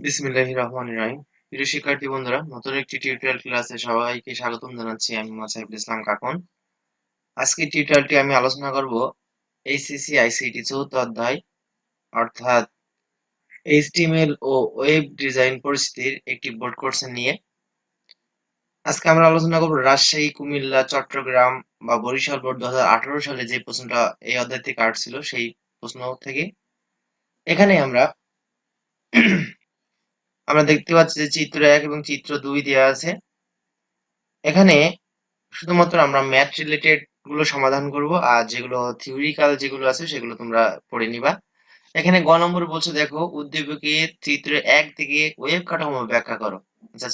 বিসমিল্লাহির রহমানির রহিম। প্রিয় শিক্ষার্থী বন্ধুরা, নতুন একটি টিউটোরিয়াল ক্লাসে সবাইকে স্বাগতম জানাচ্ছি। আমি মোহাম্মদ সাইফুল ইসলাম কাকন। আজকের টিউটোরিয়ালটি আমি আলোচনা করব এইচএসসি আইসিটি চতুর্থ অধ্যায় অর্থাৎ এইচটিএমএল ও ওয়েব ডিজাইন পরিস্থিতির একটি বোর্ড কোর্স নিয়ে। আজকে আমরা আলোচনা করব রাজশাহী, কুমিল্লা, চট্টগ্রাম বা বরিশাল বোর্ড 2018 সালে যে প্রশ্নটা এই অধ্যায় থেকে আসছিল সেই প্রশ্ন থেকে। এখানে আমরা দেখতে পাচ্ছি যে চিত্র 1 এবং চিত্র 2 দেওয়া আছে। এখানে শুধুমাত্র আমরা ম্যাথ রিলেটেড গুলো সমাধান করব, আর যেগুলো থিওরিক্যাল যেগুলো আছে সেগুলো তোমরা পড়ে নিবা। এখানে গ নম্বর বলছে, দেখো উদ্দীপকের চিত্র 1 থেকে ওয়েব কাঠামো ব্যাখ্যা করো। আচ্ছা,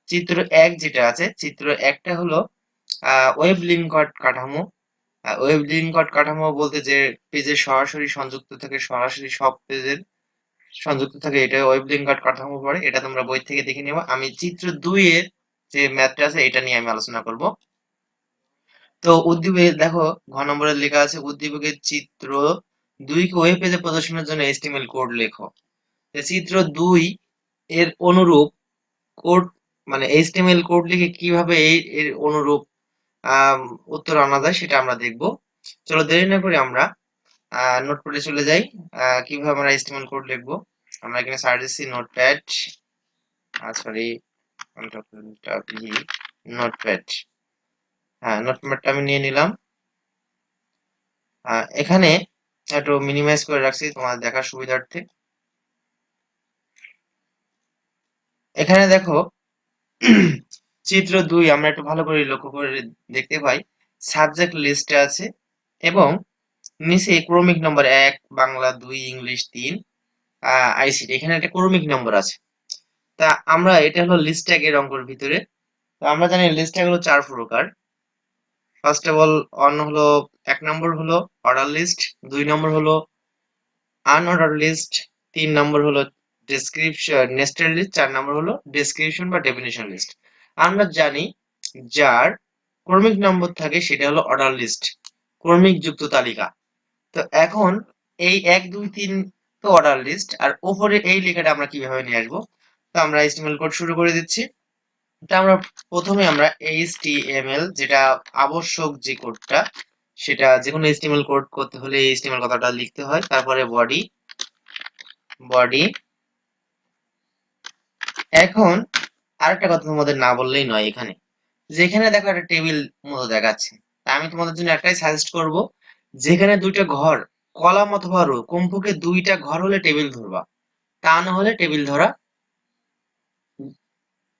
চিত্র 1 যেটা আছে, চিত্র 1টা হলো ওয়েব লিঙ্ক কাঠামো। ওয়েব লিঙ্ক কাঠামো বলতে যে পেজে সরাসরি সংযুক্ত থাকে, সরাসরি সব পেজের সংযুক্ত থাকে, এটা ওয়েব লিঙ্ক কাঠামো পড়ে। এটা তোমরা বই থেকে দেখে নেবা। আমি চিত্র 2 এর যে ম্যাথটা আছে এটা নিয়ে আমি আলোচনা করব। তো উদ্দীপকে দেখো, ঘ নম্বরে লেখা আছে উদ্দীপকের চিত্র 2 কে ওয়েব পেজে প্রদর্শনের জন্য HTML কোড লেখো। চিত্র 2 এর অনুরূপ কোড, মানে HTML কোড লিখে কিভাবে এর অনুরূপ আম, উত্তর আনা যায় সেটা আমরা দেখব। চলো দেরি না করে আমরা নোটপ্যাডে চলে যাই। কিভাবে আমরা HTML কোড লিখবো, আমরা এখানে সার্চ দিচ্ছি নোটপ্যাড, সরি, নোটপ্যাড। হ্যাঁ, নোটপ্যাডটা আমি নিয়ে নিলাম। এখানে একটু মিনিমাইজ করে রাখছি তোমার দেখার সুবিধার্থে। এখানে দেখো চিত্র 2 আমরা একটু ভালো করে লক্ষ্য করে দেখতে পাই সাবজেক্ট লিস্টে আছে এবং নিচে ক্রমিক নম্বর 1 বাংলা, 2 ইংলিশ, 3 আইসিটি, এখানে একটা ক্রমিক নম্বর আছে। তা আমরা এটা হলো লিস্ট ট্যাগের অঙ্কের ভিতরে। তো আমরা জানি লিস্ট ট্যাগ হলো 4 প্রকার। ফার্স্ট অফ অল হলো 1 নম্বর হলো অর্ডার লিস্ট, 2 নম্বর হলো আনঅর্ডার লিস্ট, 3 নম্বর হলো ডেসক্রিপশন নেস্টেড লিস্ট, 4 নম্বর হলো ডেসক্রিপশন বা ডেফিনিশন লিস্ট। আমরা জানি যার ক্রমিক নম্বর থাকে সেটা হলো অর্ডার লিস্ট, ক্রমিক যুক্ত তালিকা। তো এখন এই 1 2 3 তো অর্ডার লিস্ট, আর উপরে এই লেখাটা আমরা কিভাবে নিয়ে আসবো। তো আমরা HTML কোড শুরু করে দিচ্ছি। এটা আমরা প্রথমে আমরা HTML, যেটা আবশ্যক যে কোডটা, সেটা যে কোনো HTML কোড করতে হলে HTML কথাটা লিখতে হয়। তারপরে বডি, এখন আরেকটা কথা তোমাদের না বললেই নয়, এখানে যেখানে দেখো একটা টেবিল মতো দেখাচ্ছে, তা আমি তোমাদের জন্য একটাই সাজেস্ট করব, যেখানে দুইটা ঘর, কলাম অথবা রো, কমপক্ষে দুইটা ঘর হলে টেবিল ধরবা। তা না হলে টেবিল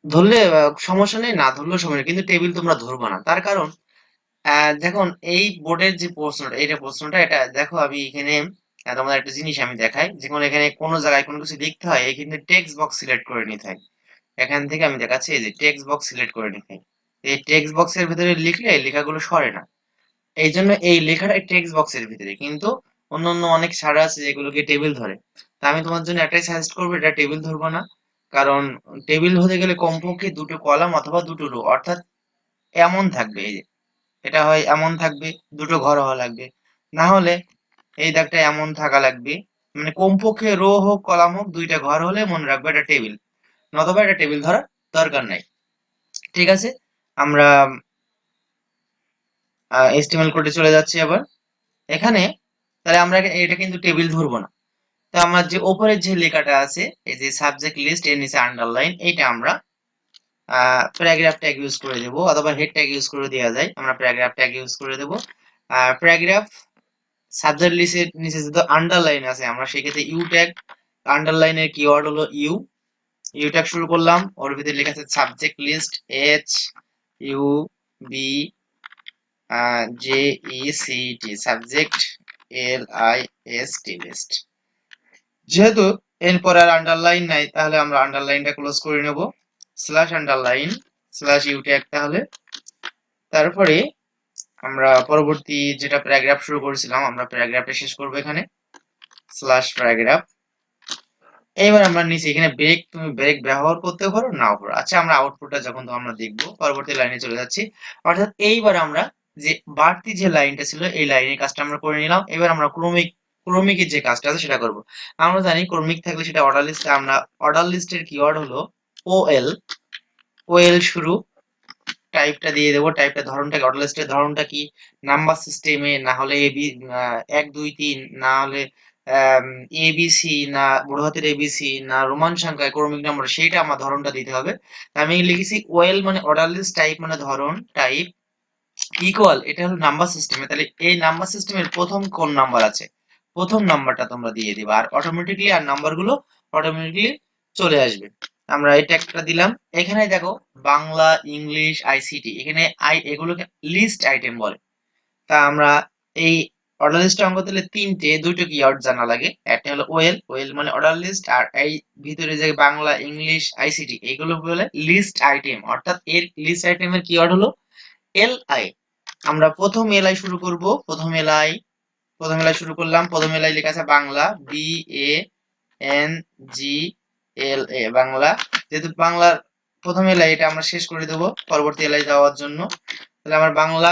ধরলে সমস্যা নেই, না ধরলেও সমস্যা নেই, কিন্তু টেবিল তোমরা ধরবা না। তার কারণ দেখুন এই বোর্ডের যে প্রশ্নটা, এটা দেখো, আমি এখানে তোমাদের একটা জিনিস আমি দেখাই। যেমন এখানে কোনো জায়গায় কোনো কিছু লিখতে হয়, এখানে টেক্সট বক্স সিলেক্ট করে নিতে হয়। এখান থেকে আমি দেখাচ্ছি, এই যে টেক্সট বক্স সিলেক্ট করে নিতে হয়। এই টেক্সট বক্সের ভিতরে লিখলে লেখাগুলো সরে না, এই জন্য এই লেখাটা টেক্সট বক্সের ভিতরে। কিন্তু অন্যান্য অনেক সারা আছে যেগুলোকে টেবিল ধরে। তা আমি তোমার জন্য একটাই সাজেস্ট করবো, এটা টেবিল ধরবো না। কারণ টেবিল হতে গেলে কমপক্ষে দুটো কলাম অথবা দুটো রো, অর্থাৎ এমন থাকবে, এই যে এটা হয় এমন থাকবে, দুটো ঘর হওয়া লাগবে। না হলে এই দাগটা এমন থাকা লাগবে, মানে কমপক্ষে রো হোক কলাম হোক দুইটা ঘর হলে মনে রাখবে এটা টেবিল, নতবা এটা টেবিল ধরার দরকার নাই। ঠিক আছে, আমরা HTML কোডে চলে যাচ্ছি আবার। এখানে তাহলে আমরা এটা কিন্তু টেবিল ধরবো না। তো আমার যে উপরে যে লেখাটা আছে, এই যে সাবজেক্ট লিস্ট, এর নিচে আন্ডারলাইন, এইটা আমরা প্যারাগ্রাফ ট্যাগ ইউজ করে দেব, অথবা হেড ট্যাগ ইউজ করে দেওয়া যায়। আমরা প্যারাগ্রাফ ট্যাগ ইউজ করে দেব। প্যারাগ্রাফ সাবজেক্ট লিস্টের নিচে যদি আন্ডারলাইন আছে, আমরা সেক্ষেত্রে ইউ ট্যাগ, আন্ডারলাইনের কিওয়ার্ড হলো ইউ, ইউ ট্যাগ শুরু করলাম। ওর ভিতরে লেখা আছে subject list, HUBJECT, subject LIST list. যেহেতু এরপর আর আন্ডারলাইন নাই, তাহলে আমরা আন্ডারলাইনটা ক্লোজ করে নেব, slash underline slash U tag. তাহলে তারপরে আমরা পরবর্তী যেটা প্যারাগ্রাফ শুরু করেছিলাম, আমরা প্যারাগ্রাফটা শেষ করব এখানে, স্ল্যাশ প্যারাগ্রাফ। এইবার আমরা নিচে এখানে ব্রেক, তুমি ব্রেক ব্যবহার করতে পারো, নাও পারো। আচ্ছা, আমরা আউটপুটটা যখন আমরা দেখবো, পরবর্তী লাইনে চলে যাচ্ছি। অর্থাৎ এইবার আমরা যে বাড়তি যে লাইনটা ছিল এই লাইনের কাজটা আমরা করে নিলাম। এবার আমরা ক্রমিক ক্রমিকের যে কাজটা আছে সেটা করব। আমরা জানি ক্রমিক থাকলে সেটা অর্ডার লিস্টে, আমরা অর্ডার লিস্টের কিওয়ার্ড হলো ওএল, ওএল শুরু, টাইপটা দিয়ে দেবো, টাইপটা ধরনটাকে, অর্ডার লিস্টের ধরনটা কি, নাম্বার সিস্টেমে, না হলে এবি 1 2 3, না হলে এবিসি, না বড় হাতের এবিসি, না রোমান সংখ্যায় ক্রমিক নম্বর, সেইটা আমার ধরনটা দিতে হবে। আমি লিখেছি ওয়েল মানে অর্ডার লিস্ট, টাইপ মানে ধরন, টাইপ ইকুয়াল, এটা হলো নাম্বার সিস্টেমে, তাহলে এই নাম্বার সিস্টেমের প্রথম কোন নাম্বার আছে, প্রথম নাম্বারটা তোমরা দিয়ে দিবা, আর অটোমেটিকলি আর নাম্বারগুলো অটোমেটিকলি চলে আসবে। আমরা এটা একটা দিলাম। এখানে দেখো বাংলা, ইংলিশ, আইসিটি, এখানে এগুলোকে লিস্ট আইটেম বলে। তা আমরা এই অর্ডার লিস্ট অঙ্ক দিলে দুটো কিওয়ার্ড জানা লাগে। একটা হলো ওয়েল, ওয়েল মানে অর্ডার লিস্ট, আর এই ভিতরে যে বাংলা, ইংলিশ, আইসিটি এগুলো বলে লিস্ট আইটেম, অর্থাৎ এর লিস্ট আইটেমের কিওয়ার্ড হলো এলআই। আমরা প্রথম এলআই শুরু করব, প্রথম এলআই শুরু করলাম। প্রথম এলআই লেখা আছে বাংলা, BANGLA, বাংলা। যেহেতু বাংলার প্রথম এলআই, এটা আমরা শেষ করে দেব পরবর্তী এলআই যাওয়ার জন্য। তাহলে আমার বাংলা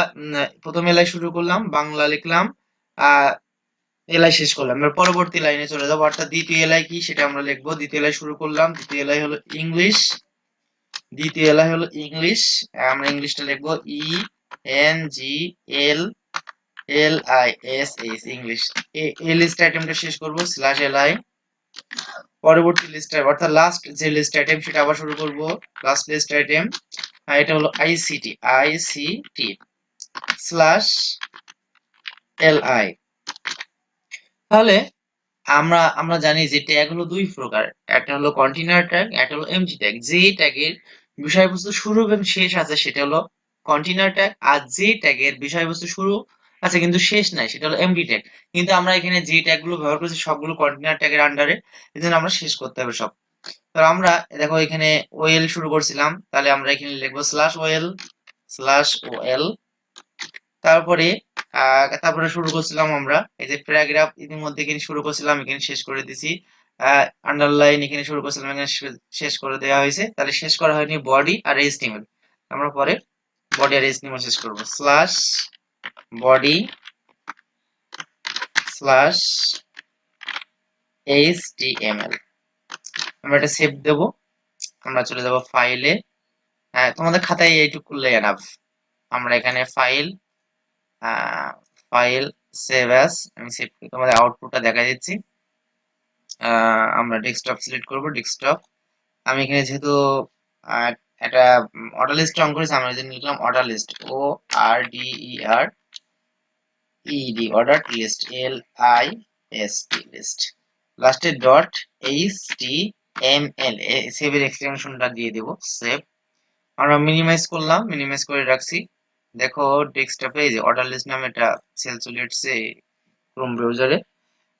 প্রথম এলআই শুরু করলাম, বাংলা লিখলাম, এলআই শেষ করলাম। এবার পরবর্তী লাইনে চলে যাবো, অর্থাৎ দ্বিতীয় এলআই কি সেটা আমরা লিখবো। দ্বিতীয় এলআই শুরু করলাম, দ্বিতীয় এলআই হলো ইংলিশ, দ্বিতীয় এলআই হলো ইংলিশ, আমরা ইংলিশটা লিখবো ENGLISH, ইংলিশ। এই লিস্ট আইটেমটা শেষ করব /li। পরবর্তী লিস্ট অর্থাৎ লাস্ট যে লিস্ট আইটেম সেটা আবার শুরু করব, লাস্ট লিস্ট আইটেম, এটা হলো আইসিটি /li। তাহলে আমরা জানি যে ট্যাগ হলো দুই প্রকার, একটা হলো কন্টেইনার ট্যাগ, একটা হলো এমটি ট্যাগ। যে ট্যাগের বিষয়বস্তু শুরু এবং শেষ আছে সেটা হলো কন্টেইনার ট্যাগ, আর যে ট্যাগের বিষয়বস্তু শুরু আছে কিন্তু শেষ নাই সেটা হলো এমটি ট্যাগ। কিন্তু আমরা এখানে যে ট্যাগগুলো ব্যবহার করছি সবগুলো কন্টেইনার ট্যাগের আন্ডারে, এজন্য আমরা শেষ করতে হবে সব। তো আমরা দেখো এখানে ওয়েল শুরু করছিলাম, তাহলে আমরা এখানে লিখবো /OL। তারপরে শুরু করছিলাম আমরা এই যে প্যারাগ্রাফ, ইতিমধ্যে এখানে শুরু করছিলাম, এখানে শেষ করে দিছি। আন্ডারলাইন এখানে শুরু করছিলাম, এখানে শেষ করে দেওয়া হয়েছে, তাহলে শেষ করা হয়নি বডি আর এইচটিএমএল। আমরা পরে বডি আর এইচটিএমএল শেষ করব, /body /html। আমরা এটা সেভ দেব। আমরা চলে যাব ফাইলে, তোমাদের খাতায় এইটুকু করলে এনাফ। আমরা এখানে ফাইল সেভ অ্যাজ, আমি সেভ করে তোমাদের আউটপুটটা দেখা দিচ্ছি। আমরা ডেস্কটপ সিলেক্ট করব, ডেস্কটপ। আমি এখানে যেহেতু একটা অর্ডার লিস্ট অন করেছি, আমরা যদি লিখলাম order list, ORDER order list, LIST list, লাস্টে .html, সেভের এক্সটেনশনটা দিয়ে দেব, সেভ। আমরা মিনিমাইজ করলাম, মিনিমাইজ করে রাখছি। দেখো ডেস্কটপে এই যে অর্ডার লিস্ট নামে একটা সেল চলে এসেছে ক্রোম ব্রাউজারে।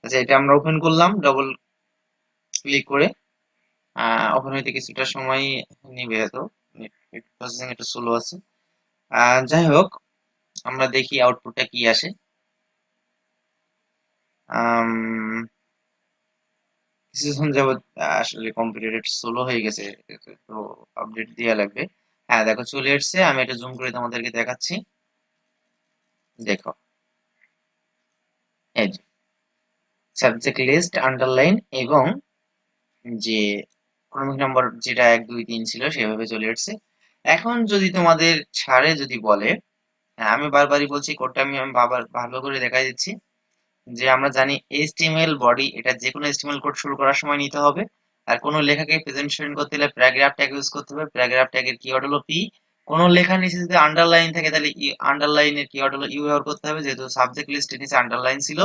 আচ্ছা, এটা আমরা ওপেন করলাম ডবল ক্লিক করে। ওপেন হইতে কিছুটা সময় নিবে, হয়তো প্রসেসিং একটু স্লো আছে। যাই হোক, আমরা দেখি আউটপুটটা কি আসে। কিছুক্ষণ যাবত আসলে কম্পিউটার একটু স্লো হয়ে গেছে, তো আপডেট দেওয়া লাগবে। হ্যাঁ দেখো চলে এসেছে, আমি এটা জুম করে তোমাদেরকে দেখাচ্ছি। দেখো এই সাবজেক্ট লিস্ট, আন্ডারলাইন এবং যে ক্রমিক নম্বর যেটা 1 2 3 ছিল সেভাবে চলে এসেছে। এখন যদি তোমাদের ছাড়ে যদি বলে, আমি বারবারই বলছি কোডটা আমি বারবার ভালো করে দেখাই দিচ্ছি, যে আমরা জানি HTML বডি, এটা যে কোনো HTML কোড শুরু করার সময় নিতে হবে। আর কোনো লেখাকে প্রেজেন্টেশন করতে হলে প্যারাগ্রাফ ট্যাগ ইউজ করতে হবে। প্যারাগ্রাফ ট্যাগের কিওয়ার্ড হলো পি। কোনো লেখার নিচে যদি আন্ডারলাইন থাকে তাহলে আন্ডারলাইনের কিওয়ার্ড হলো ইউ ব্যবহার করতে হবে, যেহেতু সাবজেক্ট লিস্টের নিচে আন্ডারলাইন ছিল।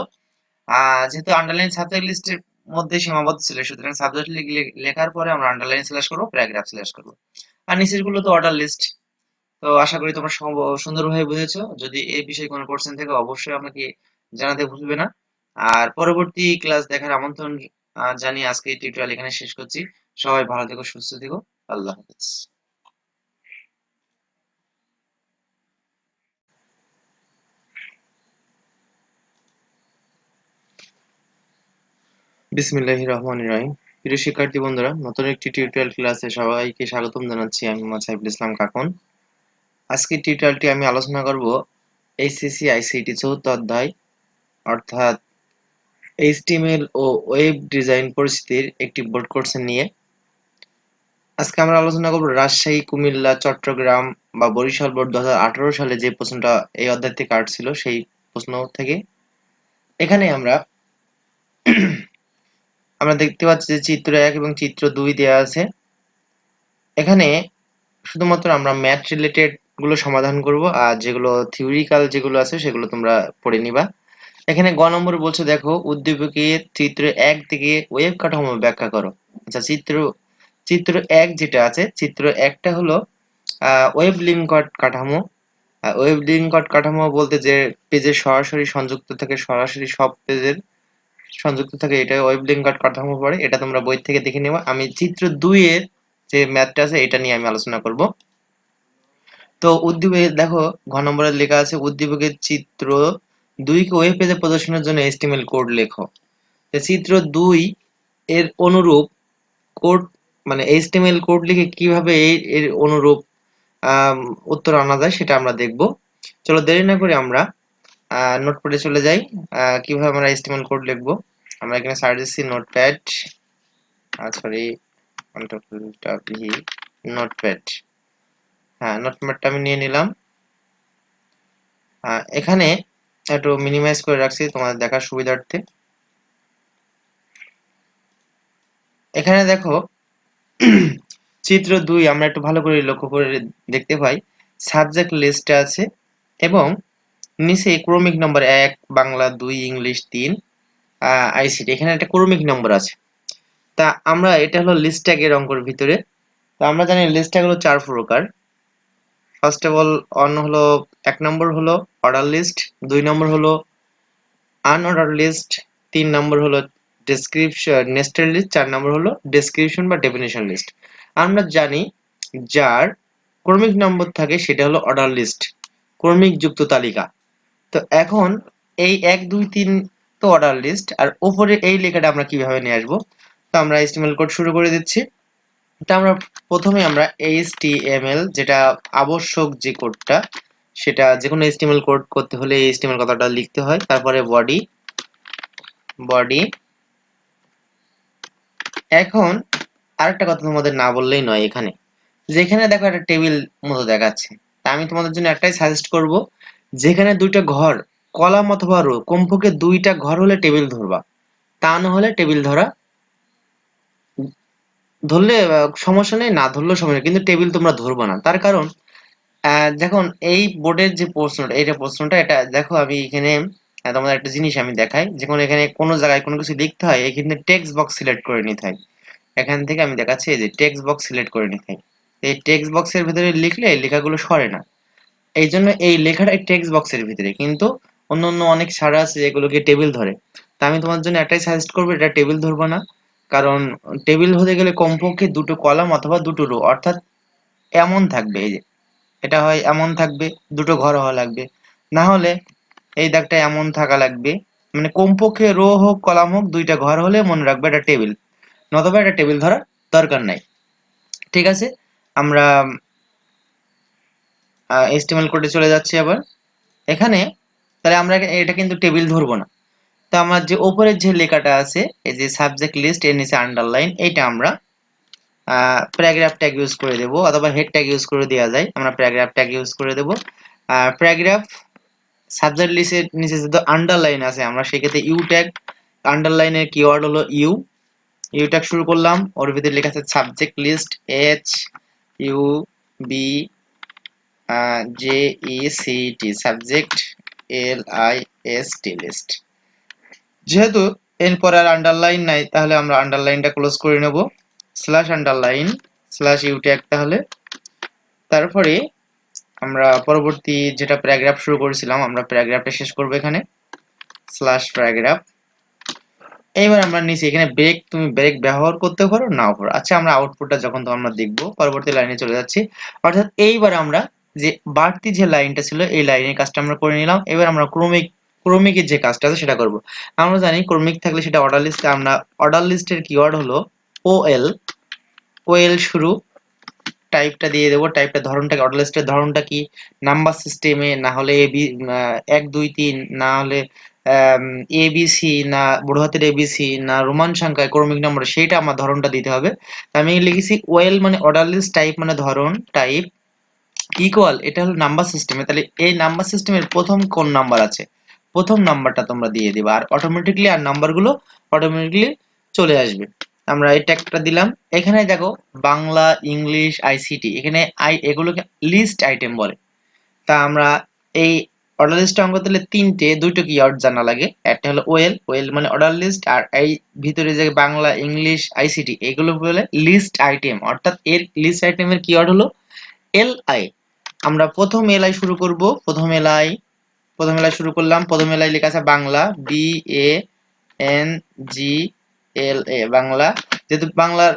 যেহেতু আন্ডারলাইন সাবজেক্ট লিস্টের মধ্যে সীমাবদ্ধ ছিল, সুতরাং সাবজেক্ট লেখার পরে আমরা আন্ডারলাইন স্ল্যাশ করবো, প্যারাগ্রাফ স্ল্যাশ করবো। আর নিচের গুলো তো অর্ডার লিস্ট। তো আশা করি তোমরা সুন্দরভাবে বুঝেছো। যদি এই বিষয়ে কোনো কোশ্চেন থাকে অবশ্যই আমাকে জানাতে ভুলবে না। আর পরবর্তী ক্লাস দেখার আমন্ত্রণ জানিয়ে আজকে এই টিউটোরিয়াল এখানে শেষ করছি। সবাই ভালো থেকো, সুস্থ থেকো। আল্লাহ হাফেজ। বিসমিল্লাহির রহমানির রহিম। প্রিয় শিক্ষার্থী বন্ধুরা, নতুন একটি টিউটোরিয়াল ক্লাসে সবাইকে স্বাগতম জানাচ্ছি। আমি মোহাম্মদ সাইফুল ইসলাম কাকন। আজকের টিউটোরিয়ালটি আমি আলোচনা করব HSC ICT চতুর্থ অধ্যায়, অর্থাৎ HTML ও ওয়েব ডিজাইন পরিস্থিতির একটি বোর্ড কোর্স নিয়ে আজকে আমরা আলোচনা করব রাজশাহী, কুমিল্লা, চট্টগ্রাম বা বরিশাল বোর্ড 2018 সালে যে প্রশ্নটা এই অধ্যায় থেকে আসছিল সেই প্রশ্ন থেকে। এখানে আমরা দেখতে পাচ্ছি যে চিত্র 1 এবং চিত্র 2 দেয়া আছে। এখানে শুধুমাত্র আমরা ম্যাথ রিলেটেড গুলো সমাধান করব, আর যেগুলো থিওরিক্যাল যেগুলো আছে সেগুলো তোমরা পড়ে নিবা। এখানে গ নম্বর বলছে, দেখো উদ্দীপকের চিত্র 1 থেকে ওয়েব কাঠামো ব্যাখ্যা করো। আচ্ছা, চিত্র 1 যেটা আছে, চিত্র 1টা হলো ওয়েব লিঙ্ক কাঠামো। ওয়েব লিঙ্ক কাঠামো বলতে যে পেজের সরাসরি সংযুক্ত থাকে, সরাসরি সব পেজের সংযুক্ত থাকে, এটা ওয়েব লিঙ্ক কাঠামো পড়ে। এটা তোমরা বই থেকে দেখে নেবা। আমি চিত্র 2 এর যে ম্যাথটা আছে এটা নিয়ে আমি আলোচনা করব। তো উদ্দীপকে দেখো ঘ নম্বরে লেখা আছে, উদ্দীপকের চিত্র 2 কে ওয়েব পেজে প্রদর্শনের জন্য HTML কোড লেখো। চিত্র 2 এর অনুরূপ কোড মানে HTML কোড লিখে কিভাবে এর অনুরূপ উত্তর আনা যায় সেটা আমরা দেখব। চলো দেরি না করে আমরা নোটপ্যাডে চলে যাই। কিভাবে আমরা HTML কোড লিখব, আমরা এখানে সার্চ দিচ্ছি নোটপ্যাড, সরি নোটপ্যাড। হ্যাঁ, নোটপ্যাডটা আমি নিয়ে নিলাম। এখানে একটু মিনিমাইজ করে রাখছি তোমাদের দেখার সুবিধার্থে। এখানে দেখো চিত্র 2 আমরা একটু ভালো করে লক্ষ্য করে দেখতে পাই, সাবজেক্ট লিস্ট আছে এবং নিচে ক্রমিক নম্বর 1 বাংলা, 2 ইংলিশ, 3 আইসিটি, এখানে একটা ক্রমিক নম্বর আছে। তা আমরা এটা হলো লিস্ট ট্যাগের অঙ্কের ভিতরে। তো আমরা জানি লিস্ট ট্যাগ হলো 4 প্রকার। ফার্স্ট অফ অল হলো 1 নম্বর হলো অর্ডার লিস্ট, 2 নম্বর হলো আনঅর্ডার লিস্ট, 3 নম্বর হলো ডেসক্রিপশন নেস্টেড লিস্ট, 4 নম্বর হলো ডেসক্রিপশন বা ডেফিনিশন লিস্ট। আমরা জানি যার ক্রমিক নম্বর থাকে সেটা হলো অর্ডার লিস্ট, ক্রমিক যুক্ত তালিকা। তো এখন এই 1 2 3 তো অর্ডার লিস্ট, আর উপরে এই লেখাটা আমরা কিভাবে নিয়ে আসবো। তো আমরা HTML কোড শুরু করে দিচ্ছি। এটা আমরা প্রথমে আমরা HTML যেটা আবশ্যক যে কোডটা, সেটা যে কোনো HTML কোড করতে হলে এই HTML কথাটা লিখতে হয়। তারপরে বডি। এখন আরেকটা কথা তোমাদের না বললেই নয়, এখানে যেখানে দেখো একটা টেবিল মতো দেখাচ্ছে, তা আমি তোমাদের জন্য একটাই সাজেস্ট করব, যেখানে দুইটা ঘর কলাম অথবা রো, কমপক্ষে 2টা ঘর হলে টেবিল ধরবা, তা না হলে টেবিল ধরলে সমস্যা নেই, না ধরলেও সমস্যা নেই, কিন্তু টেবিল তোমরা ধরবা না। তার কারণ দেখুন এই বোর্ডের যে প্রশ্নটা এটা দেখো, আমি এখানে তোমাদের একটা জিনিস আমি দেখাই, যখন এখানে কোনো জায়গায় কোনো কিছু লিখতে হয় এখানে টেক্সট বক্স সিলেক্ট করে নিতে হয়। এখান থেকে আমি দেখাচ্ছি, এই যে টেক্সট বক্স সিলেক্ট করে নিতে হয়। এই টেক্সট বক্সের ভিতরে লিখলে এই লেখাগুলো সরে না, এই জন্য এই লেখাটা টেক্সট বক্সের ভিতরে। কিন্তু অন্য অন্য অনেক সারা আছে যেগুলোকে টেবিল ধরে। তা আমি তোমার জন্য একটাই সাজেস্ট করবো, এটা টেবিল ধরবো না। কারণ টেবিল হতে গেলে কমপক্ষে 2টো কলাম অথবা 2টো রো, অর্থাৎ এমন থাকবে, এই যে এটা হয় এমন থাকবে, 2টো ঘর হওয়া লাগবে, না হলে এই দাগটা এমন থাকা লাগবে। মানে কমপক্ষে রো হোক কলাম হোক 2টা ঘর হলে মনে রাখবে এটা টেবিল, নতুবা এটা টেবিল ধরার দরকার নাই। ঠিক আছে, আমরা HTML কোডে চলে যাচ্ছি আবার। এখানে তাহলে আমরা এটা কিন্তু টেবিল ধরবো না। তো আমার যে উপরের যে লেখাটা আছে, এই যে সাবজেক্ট লিস্ট এর নিচে আন্ডারলাইন, এটা আমরা প্যারাগ্রাফ ট্যাগ ইউজ করে দেব, অথবা হেড ট্যাগ ইউজ করে দেওয়া যায়। আমরা প্যারাগ্রাফ ট্যাগ ইউজ করে দেব। প্যারাগ্রাফ সাবজেক্ট লিস্টের নিচে যদি আন্ডারলাইন আছে, আমরা সেক্ষেত্রে ইউ ট্যাগ, আন্ডারলাইনের কিওয়ার্ড হলো ইউ ট্যাগ শুরু করলাম। ওর ভিতরে লেখা আছে subject list, HUBJECT, subject LIST list. যেহেতু এরপর আর আন্ডারলাইন নাই, তাহলে আমরা আন্ডারলাইনটা ক্লোজ করে নেব, slash underline slash U tag. তাহলে তারপরে আমরা পরবর্তী যেটা প্যারাগ্রাফ শুরু করেছিলাম, আমরা প্যারাগ্রাফটা শেষ করব এখানে, স্ল্যাশ প্যারাগ্রাফ। এইবার আমরা নিচে এখানে ব্রেক, তুমি ব্রেক ব্যবহার করতে পারো নাও পারো। আচ্ছা, আমরা আউটপুটটা যখন তো আমরা দেখব, পরবর্তী লাইনে চলে যাচ্ছি। অর্থাৎ এইবার আমরা যে বাড়তি যে লাইনটা ছিল এই লাইনের কাজটা আমরা করে নিলাম। এবার আমরা ক্রমিকের যে কাজটা আছে সেটা করব। আমরা জানি ক্রমিক থাকলে সেটা অর্ডার লিস্টে, আমরা অর্ডার লিস্টের কিওয়ার্ড হলো ওএল শুরু, টাইপটা দিয়ে দেবো। টাইপটা ধরনটাকে, অর্ডার লিস্টের ধরনটা কি, নাম্বার সিস্টেমে, না হলে 1 2 3, না হলে এবিসি না বড় হাতের এবিসি না রোমান সংখ্যায় ক্রমিক নম্বর, সেইটা আমার ধরনটা দিতে হবে। আমি লিখেছি ওয়েল মানে অর্ডার লিস্ট, টাইপ মানে ধরন, টাইপ ইকুয়াল এটা হলো নাম্বার সিস্টেমে, তাহলে এই নাম্বার সিস্টেমের প্রথম কোন নাম্বার আছে প্রথম নাম্বারটা তোমরা দিয়ে দিবা, আর অটোমেটিক্যালি আর নাম্বারগুলো অটোমেটিক্যালি চলে আসবে। আমরা এই ট্যাগটা দিলাম। এখানে দেখো বাংলা, ইংলিশ, আইসিটি, এখানে এগুলোকে লিস্ট আইটেম বলে। তা আমরা এই অর্ডার লিস্ট অঙ্ক করতে দুইটা কিওয়ার্ড জানা লাগে। একটা হলো ওয়েল, ওয়েল মানে অর্ডার লিস্ট, আর এই ভিতরে যে বাংলা, ইংলিশ, আইসিটি এগুলো বলে লিস্ট আইটেম, অর্থাৎ এর লিস্ট আইটেমের কিওয়ার্ড হলো এলআই। আমরা প্রথম এলআই শুরু করব। প্রথম এলআই শুরু করলাম। প্রথম এলআই লেখা আছে বাংলা, BANGLA বাংলা। যেহেতু বাংলার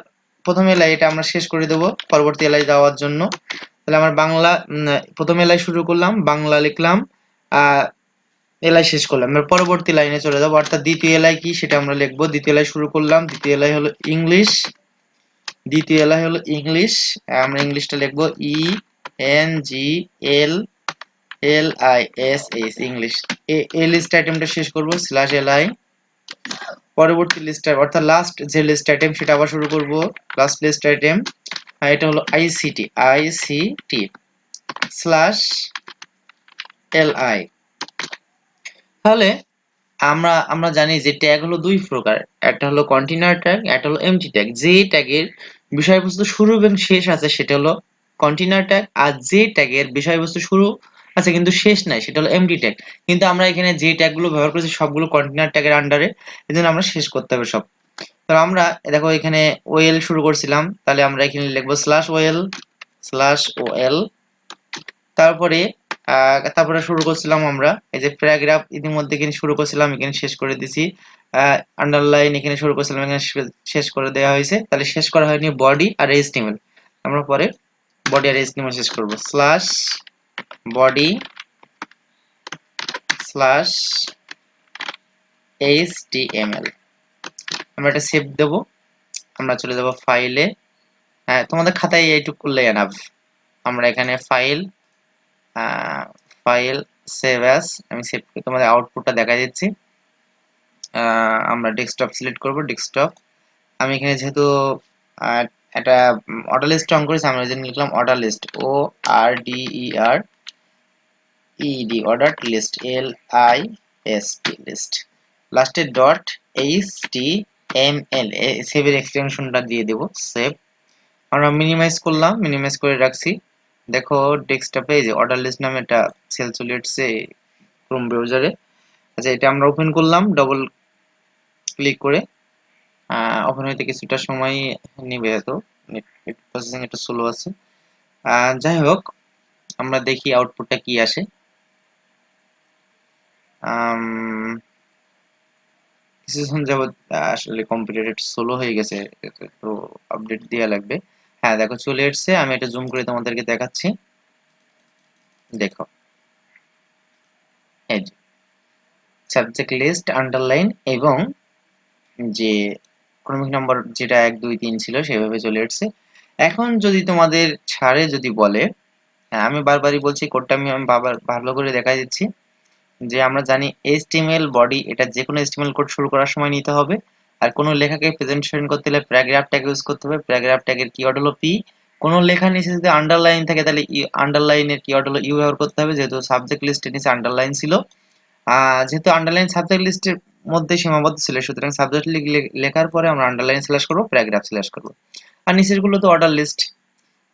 প্রথম এলআই, এটা আমরা শেষ করে দেব পরবর্তী এলআই যাওয়ার জন্য। তাহলে আমার বাংলা প্রথম এলআই শুরু করলাম, বাংলা লিখলাম, এলআই শেষ করলাম। আমরা পরবর্তী লাইনে চলে যাব, অর্থাৎ দ্বিতীয় এলআই কি সেটা আমরা লিখবো। দ্বিতীয় এলআই শুরু করলাম, দ্বিতীয় এলআই হলো ইংলিশ, দ্বিতীয় এলআই হলো ইংলিশ। আমরা ইংলিশটা লিখবো ENGLISH ইংলিশ। এই লিস্ট আইটেমটা শেষ করব /li। পরবর্তী লিস্ট অর্থাৎ লাস্ট যে লিস্ট আইটেম সেটা আবার শুরু করব, লাস্ট লিস্ট আইটেম, এটা হলো আইসিটি /li। তাহলে আমরা জানি যে ট্যাগ হলো দুই প্রকার, একটা হলো কন্টেইনার ট্যাগ, একটা হলো এমটি ট্যাগ। যে ট্যাগের বিষয়বস্তু শুরু এবং শেষ আছে সেটা হলো কন্টেইনার ট্যাগ, আর যে ট্যাগের বিষয়বস্তু শুরু আছে কিন্তু শেষ নাই সেটা হলো এমটি ট্যাগ। কিন্তু আমরা এখানে যে ট্যাগগুলো ব্যবহার করেছি সবগুলো কন্টেইনার ট্যাগের আন্ডারে, এজন্য আমরা শেষ করতে হবে সব। তো আমরা দেখো এখানে ওয়েল শুরু করছিলাম, তাহলে আমরা এখানে লিখবো /OL। তারপরে শুরু করছিলাম আমরা এই যে প্যারাগ্রাফ, ইতিমধ্যে এখানে শুরু করছিলাম, এখানে শেষ করে দিছি। আন্ডারলাইন এখানে শুরু করছিলাম, এখানে শেষ করে দেওয়া হয়েছে। তাহলে শেষ করা হয়নি বডি আর এইচটিএমএল, আমরা পরে বডি আর এইচটিএমএল শেষ করব। /body/html। আমরা এটা সেভ দেব। আমরা চলে যাব ফাইলে। তোমাদের খাতায় এইটুকু করলে এনাফ। আমরা এখানে ফাইল সেভ অ্যাজ, আমি সেভ করে তোমাদের আউটপুটটা দেখা দিচ্ছি। আমরা ডেস্কটপ সিলেক্ট করব, ডেস্কটপ। আমি এখানে যেহেতু একটা অর্ডার লিস্ট অন করেছি, আমরা এজন্য লিখলাম order list, ORDER order list, LIST list, লাস্টে .html সেভের এক্সটেনশনটা দিয়ে দেব, সেভ। আমরা মিনিমাইজ করলাম, মিনিমাইজ করে রাখছি। দেখো ডেস্কটপে এই যে অর্ডার লিস্ট নামে একটা সেল চলে এসেছে ক্রোম ব্রাউজারে। আচ্ছা, এটা আমরা ওপেন করলাম ডবল ক্লিক করে। ওপেন হইতে কিছুটা সময় নেবে, তো নেট প্রসেসিং একটু স্লো আছে। যাই হোক, আমরা দেখি আউটপুটটা কি আসে। কিছুক্ষণ যাবত আসলে কম্পিউটার একটু স্লো হয়ে গেছে, একটু আপডেট দেওয়া লাগবে। হ্যাঁ দেখো চলে এসেছে, আমি এটা জুম করে তোমাদেরকে দেখাচ্ছি। দেখো এই সাবজেক্ট লিস্ট, আন্ডারলাইন এবং যে ক্রমিক নম্বর যেটা 1 2 3 ছিল সেভাবে চলে এসেছে। এখন যদি তোমাদের ছাড়ে যদি বলে, হ্যাঁ আমি বারবারই বলছি, কোডটা আমি ভালো করে দেখাই দিচ্ছি, যে আমরা জানি HTML বডি, এটা যে কোনো HTML কোড শুরু করার সময় নিতে হবে। আর কোনো লেখাকে প্রেজেন্টেশন করতে হলে প্যারাগ্রাফ ট্যাগ ইউজ করতে হবে। প্যারাগ্রাফ ট্যাগের কিওয়ার্ড হলো P। কোনো লেখার নিচে যদি আন্ডারলাইন থাকে তাহলে আন্ডারলাইনের কিওয়ার্ড হলো U ব্যবহার করতে হবে, যেহেতু সাবজেক্ট লিস্টের নিচে আন্ডারলাইন ছিল। যেহেতু আন্ডারলাইন সাবজেক্ট লিস্টের মধ্যে সীমাবদ্ধ ছিল, সুতরাং সাবজেক্ট লেখার পরে আমরা আন্ডারলাইন স্ল্যাশ করব, প্যারাগ্রাফ স্ল্যাশ করব। আর নিচের গুলো তো অর্ডার লিস্ট।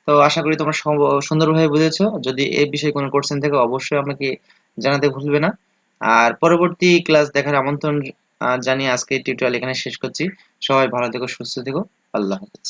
তো আশা করি তোমরা সুন্দরভাবে বুঝেছো। যদি এই বিষয়ে কোনো কোশ্চেন থাকে অবশ্যই আমাকে জানাতে ভুলবে না। আর পরবর্তী ক্লাস দেখার আমন্ত্রণ জানিয়ে আজকে টিউটোরিয়াল এখানে শেষ করছি। সবাই ভালো থেকো, সুস্থ থেকো। আল্লাহ হাফেজ।